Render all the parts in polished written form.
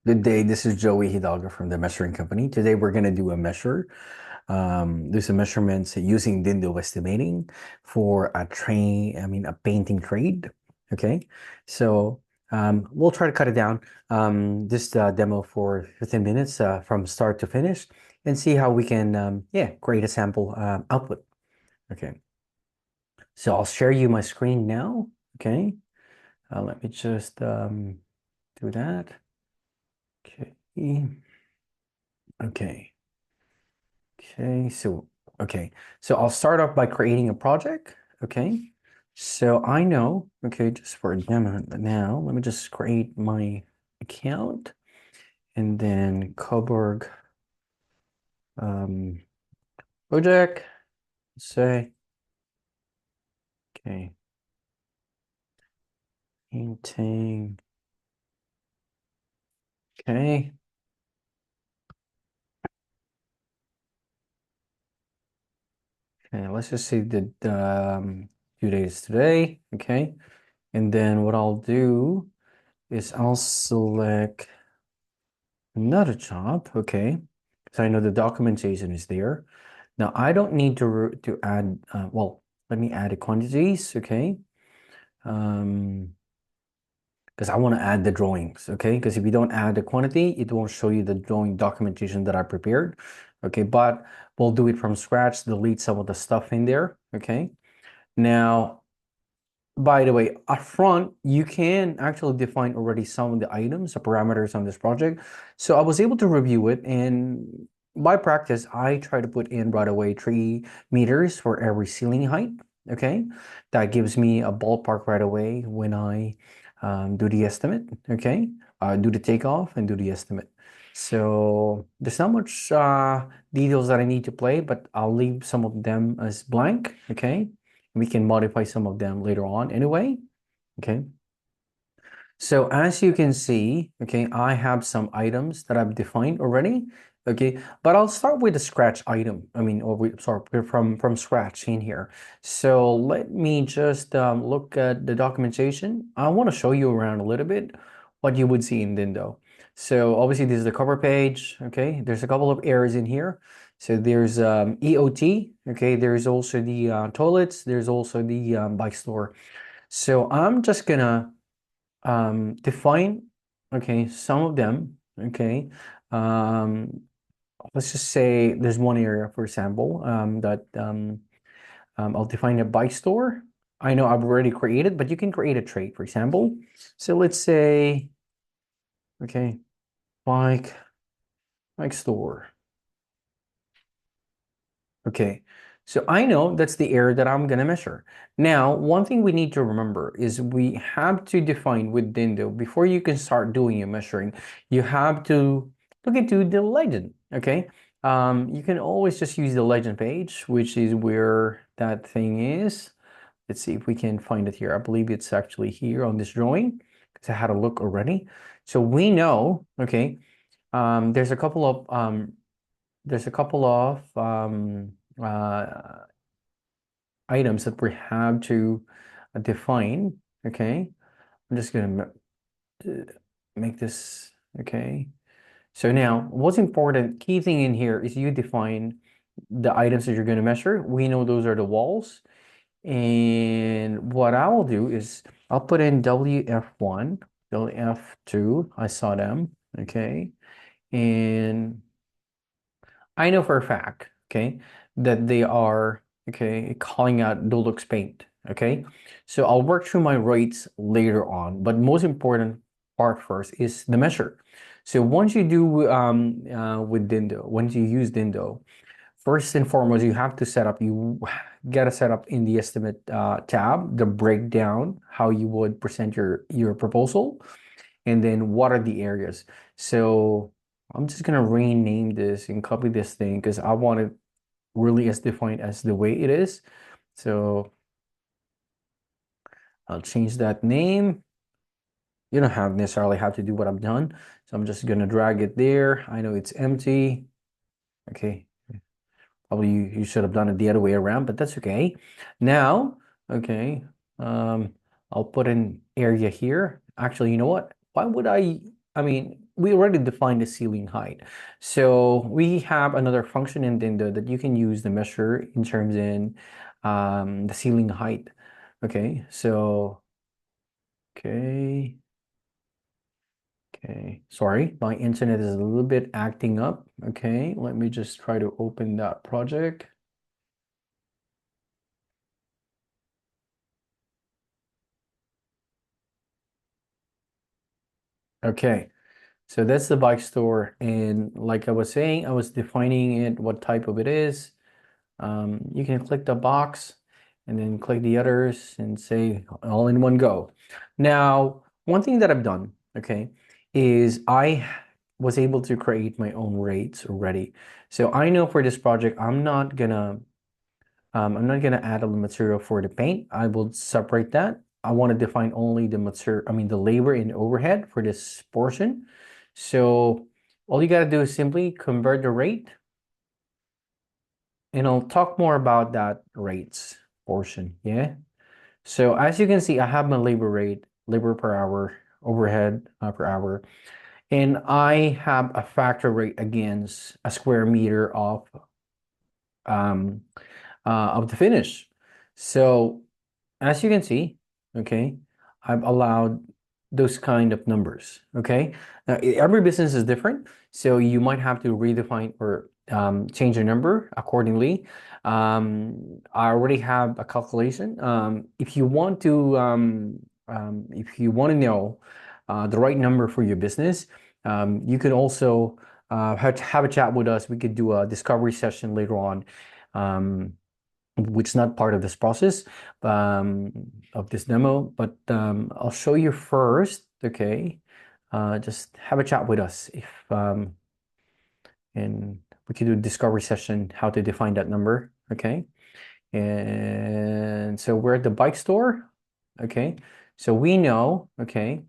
Good day. This is Joey Hidalgo from the Measuring Company. Today we're going to do a measure. Do some measurements using DINDO estimating for a painting trade. Okay, so we'll try to cut it down. This demo for 15 minutes from start to finish, and see how we can create a sample output. Okay, so I'll share you my screen now. Okay, let me just do that. Okay. Okay. Okay. So I'll start off by creating a project. Okay. So I know, okay, just for a demo now, let me just create my account and then Coburg um, project. Say, okay, painting. Okay. Okay. Let's just say that due date is today. Okay. And then what I'll do is I'll select another job, okay, because I know the documentation is there. Now I don't need to add, well, let me add the quantities, okay, um, because I want to add the drawings, okay, because if you don't add the quantity, it won't show you the drawing documentation that I prepared, okay, but we'll do it from scratch, delete some of the stuff in there, okay. Now, by the way, up front, you can actually define already some of the items, the parameters on this project. So I was able to review it, and by practice, I try to put in right away 3 meters for every ceiling height. Okay, that gives me a ballpark right away when I do the estimate. Okay, do the takeoff and do the estimate. So there's not much details that I need to play, but I'll leave some of them as blank. Okay, we can modify some of them later on anyway. Okay. So as you can see, okay, I have some items that I've defined already. Okay, but I'll start with the scratch item. Sorry, from scratch in here. So let me just look at the documentation. I want to show you around a little bit what you would see in Dindo. So obviously this is the cover page. Okay, there's a couple of errors in here. So there's EOT. Okay, there's also the toilets. There's also the bike store. So I'm just gonna define, okay, some of them, okay. Um, let's just say there's one area, for example, that I'll define a bike store. I know I've already created, but you can create a trade, for example. So let's say, okay, bike, bike store. Okay, so I know that's the area that I'm going to measure. Now, one thing we need to remember is we have to define with Dindo, before you can start doing your measuring, you have to look into the legend, okay? You can always just use the legend page, which is where that thing is. Let's see if we can find it here. I believe it's actually here on this drawing, because I had a look already. So we know, okay, there's a couple of uh, items that we have to define. Okay, I'm just gonna make this okay. So now, what's important, key thing in here is you define the items that you're going to measure. We know those are the walls. And what I will do is I'll put in WF1, WF2. I saw them. Okay. And I know for a fact, okay, that they are, okay, calling out Dulux paint, okay? So I'll work through my rates later on, but most important part first is the measure. So once you do with Dindo, once you use Dindo, first and foremost, you have to set up, you gotta set up in the estimate tab, the breakdown, how you would present your proposal, and then what are the areas. So I'm just gonna rename this and copy this thing because I want it really as defined as the way it is. So I'll change that name. You don't have necessarily have to do what I've done. So I'm just gonna drag it there. I know it's empty. Okay. Probably you should have done it the other way around, but that's okay. Now, okay, I'll put an area here. Actually, you know what? Why would I? I mean, we already defined the ceiling height. So we have another function in DINDO that you can use to measure in terms in the ceiling height. Okay, so, okay, okay. Sorry, my internet is a little bit acting up. Okay, let me just try to open that project. Okay, so that's the bike store. And like I was saying, I was defining it, what type of it is. You can click the box and then click the others and say all in one go. Now, one thing that I've done, okay, is I was able to create my own rates already. So I know for this project, I'm not gonna add a material for the paint. I will separate that. I want to define only the material, I mean the labor and overhead for this portion. So all you gotta do is simply convert the rate, and I'll talk more about that rates portion. Yeah. So as you can see, I have my labor rate, labor per hour, overhead per hour, and I have a factor rate against a square meter um, of the finish. So as you can see, okay, I've allowed those kind of numbers. Okay, now every business is different, so you might have to redefine or change your number accordingly. I already have a calculation. If you want to know the right number for your business, you could also have a chat with us. We could do a discovery session later on. Um, which is not part of this process of this demo, but I'll show you first, okay? Just have a chat with us if and we can do a discovery session, how to define that number, okay? And so we're at the bike store, okay? So we know, okay,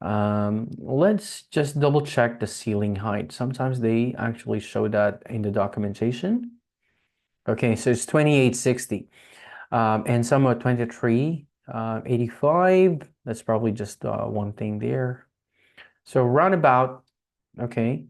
let's just double check the ceiling height. Sometimes they actually show that in the documentation. Okay, so it's 2860. And some are 23, 85. That's probably just one thing there. So roundabout, okay.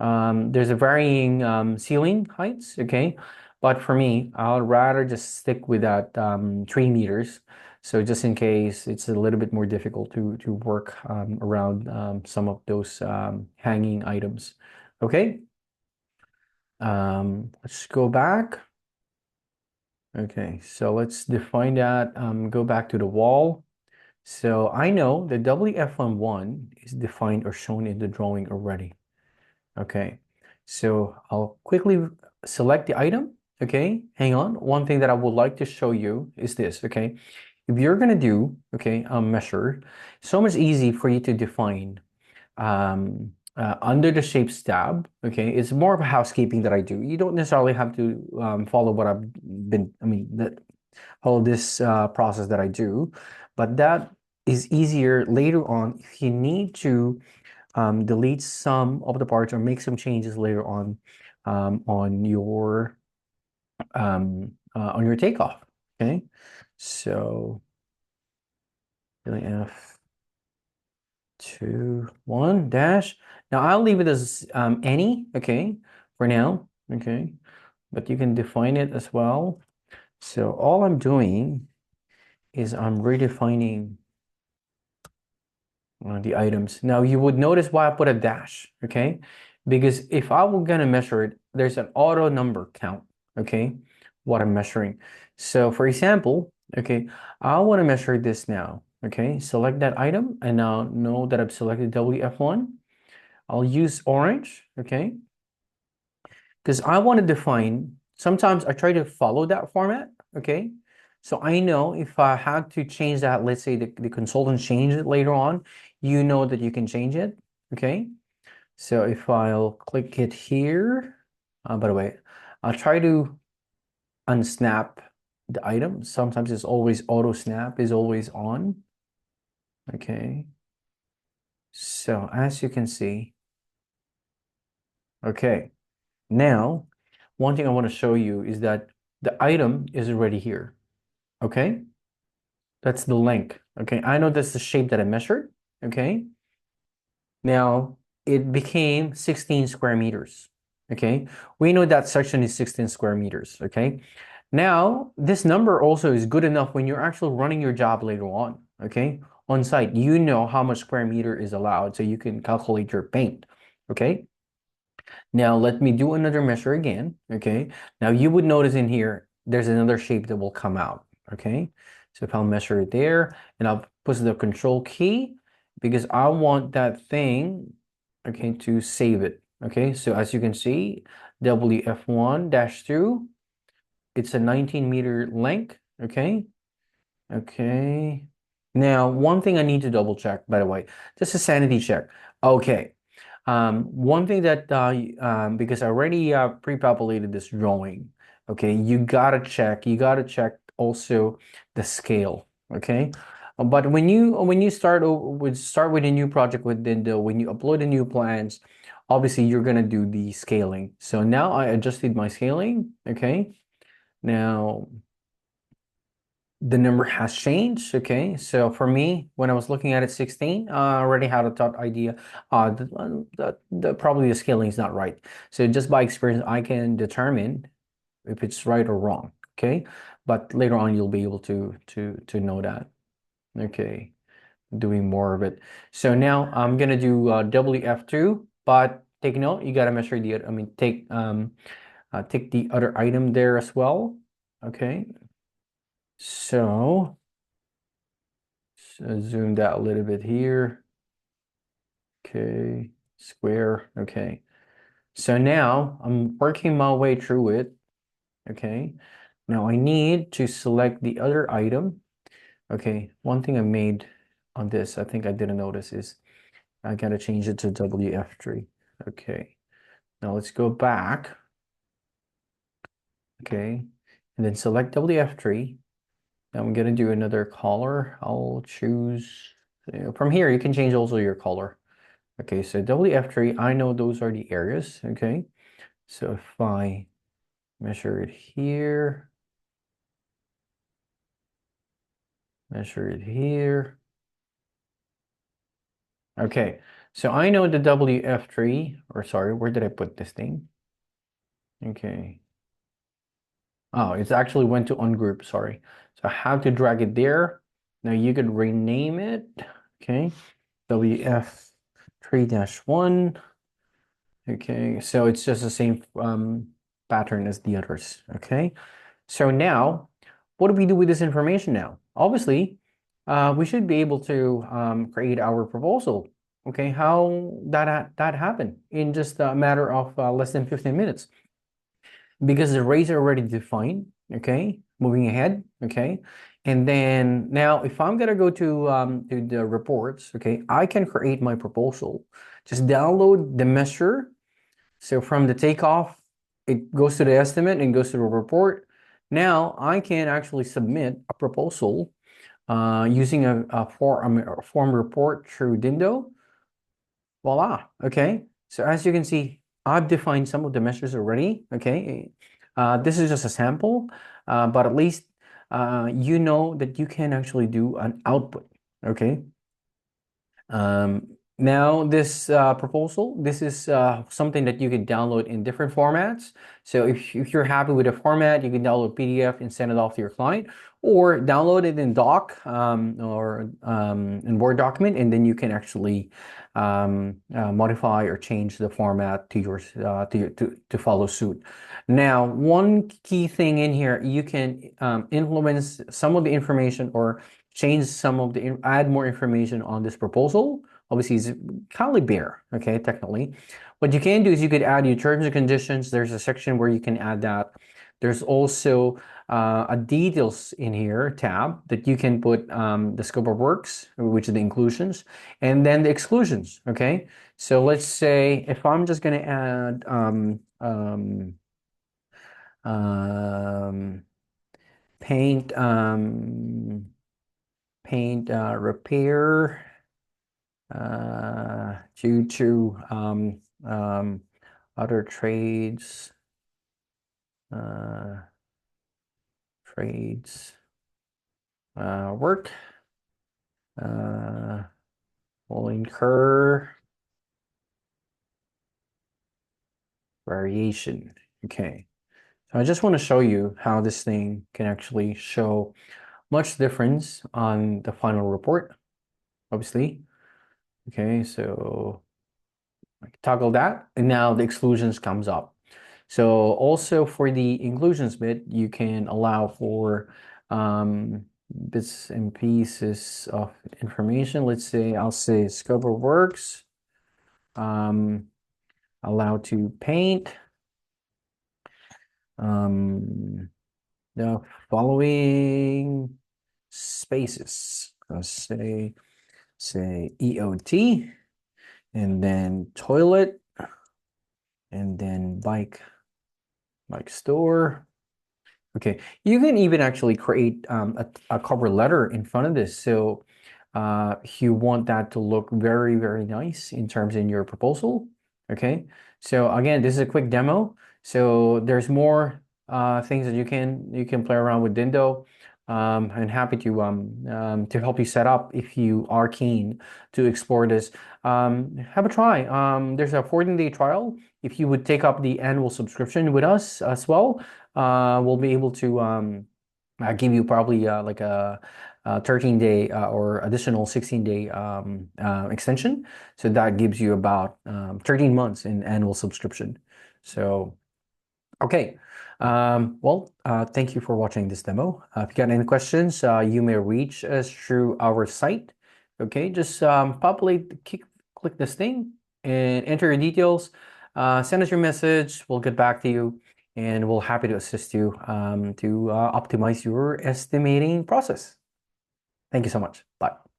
There's a varying ceiling heights, okay. But for me, I'll rather just stick with that 3 meters. So just in case it's a little bit more difficult to work around some of those hanging items. Okay. Let's go back. Okay, so let's define that. Go back to the wall. So I know the WF11 is defined or shown in the drawing already. Okay, so I'll quickly select the item. Okay, hang on. One thing that I would like to show you is this. Okay, if you're gonna do a measure, so much easy for you to define under the shapes tab. Okay, it's more of a housekeeping that I do. You don't necessarily have to follow what I've been. I mean, that all this process that I do, but that is easier later on if you need to delete some of the parts or make some changes later on your takeoff. Okay, so F 2 1 dash. Now I'll leave it as any. Okay, for now. Okay, but you can define it as well. So all I'm doing is I'm redefining the items. Now you would notice why I put a dash, okay? Because if I were gonna measure it, there's an auto number count, okay? What I'm measuring. So for example, okay, I want to measure this now, okay? Select that item and now know that I've selected WF1. I'll use orange, okay? Because I want to define, sometimes I try to follow that format, okay? So I know if I had to change that, let's say the consultant changed it later on, you know that you can change it, okay? So if I'll click it here, by the way, I'll try to unsnap the item. Sometimes it's always auto snap is always on, okay? So as you can see, okay, now one thing I want to show you is that the item is already here. Okay, that's the length. Okay, I know that's the shape that I measured. Okay, Now it became 16 square meters. Okay, we know that section is 16 square meters. Okay, now this number also is good enough when you're actually running your job later on. Okay, on site, you know how much square meter is allowed, so you can calculate your paint. Okay, now let me do another measure again. Okay, now you would notice in here there's another shape that will come out. Okay, so if I'll measure it there and I'll push the control key because I want that thing, okay, to save it. Okay, so as you can see, WF1-2, it's a 19-meter length. Okay, okay. Now, one thing I need to double check, by the way, just a sanity check. Okay. One thing that, because I already pre-populated this drawing, okay, you gotta check also the scale, okay? But when you start with a new project with Dindo, when you upload the new plans, obviously you're gonna do the scaling. So now I adjusted my scaling, okay? Now the number has changed. Okay, so for me, when I was looking at it 16, I already had a thought idea. Probably the scaling is not right. So just by experience, I can determine if it's right or wrong. Okay, but later on, you'll be able to know that. Okay, doing more of it. So now I'm gonna do WF2, but take note, you gotta measure the. I mean, take the other item there as well. Okay, so. Zoomed out a little bit here. Okay, square. Okay. So now I'm working my way through it. Okay. Now I need to select the other item. Okay. One thing I made on this, I think I didn't notice, is I gotta change it to WF3. Okay. Now let's go back. Okay. And then select WF3. Now I'm gonna do another color. I'll choose, from here, you can change also your color. Okay, so WF3, I know those are the areas, okay? So if I measure it here, measure it here. Okay, so I know the WF3, or sorry, where did I put this thing? Okay. Oh, it's actually went to ungroup, sorry. So I have to drag it there. Now you could rename it, okay? WF3-1. Okay, so it's just the same pattern as the others, okay? So now, what do we do with this information now? Obviously, we should be able to create our proposal. Okay, how that happened in just a matter of less than 15 minutes because the rates are already defined. Okay, moving ahead. Okay, and then now if I'm gonna go to the reports, okay, I can create my proposal. Just download the measure. So from the takeoff, it goes to the estimate and goes to the report. Now I can actually submit a proposal using a form report through Dindo. Voila. Okay. So as you can see, I've defined some of the measures already. Okay. This is just a sample, but at least you know that you can actually do an output. Okay. Now this proposal, this is something that you can download in different formats. So if you're happy with the format, you can download PDF and send it off to your client, or download it in doc or in Word document, and then you can actually modify or change the format to yours to follow suit. Now, one key thing in here, you can influence some of the information or change some of the add more information on this proposal. Obviously, it's kind of bare, okay, technically. What you can do is you could add your terms and conditions. There's a section where you can add that. There's also a details in here tab that you can put the scope of works, which is the inclusions, and then the exclusions, okay? So let's say if I'm just going to add um, paint paint repair due to other uh, trades work uh, will incur variation. Okay, so I just want to show you how this thing can actually show much difference on the final report, obviously. Okay, so I can toggle that, and now the exclusions comes up. So also for the inclusions bit, you can allow for bits and pieces of information. Let's say I'll say scope of works, um, allow to paint the following spaces. Let's say EOT, and then toilet, and then bike store. Okay, you can even actually create a cover letter in front of this. So if you want that to look very, very nice in terms in your proposal. Okay, so again, this is a quick demo. So there's more things that you can play around with Dindo. I'm happy to help you set up if you are keen to explore this. Have a try. There's a 14-day trial. If you would take up the annual subscription with us as well, we'll be able to give you probably like a 13-day or additional 16-day extension. So that gives you about 13 months in annual subscription. So, okay. Well, thank you for watching this demo. If you got any questions, you may reach us through our site. Okay, just click this thing and enter your details. Send us your message. We'll get back to you, and we'll happy to assist you to optimize your estimating process. Thank you so much. Bye.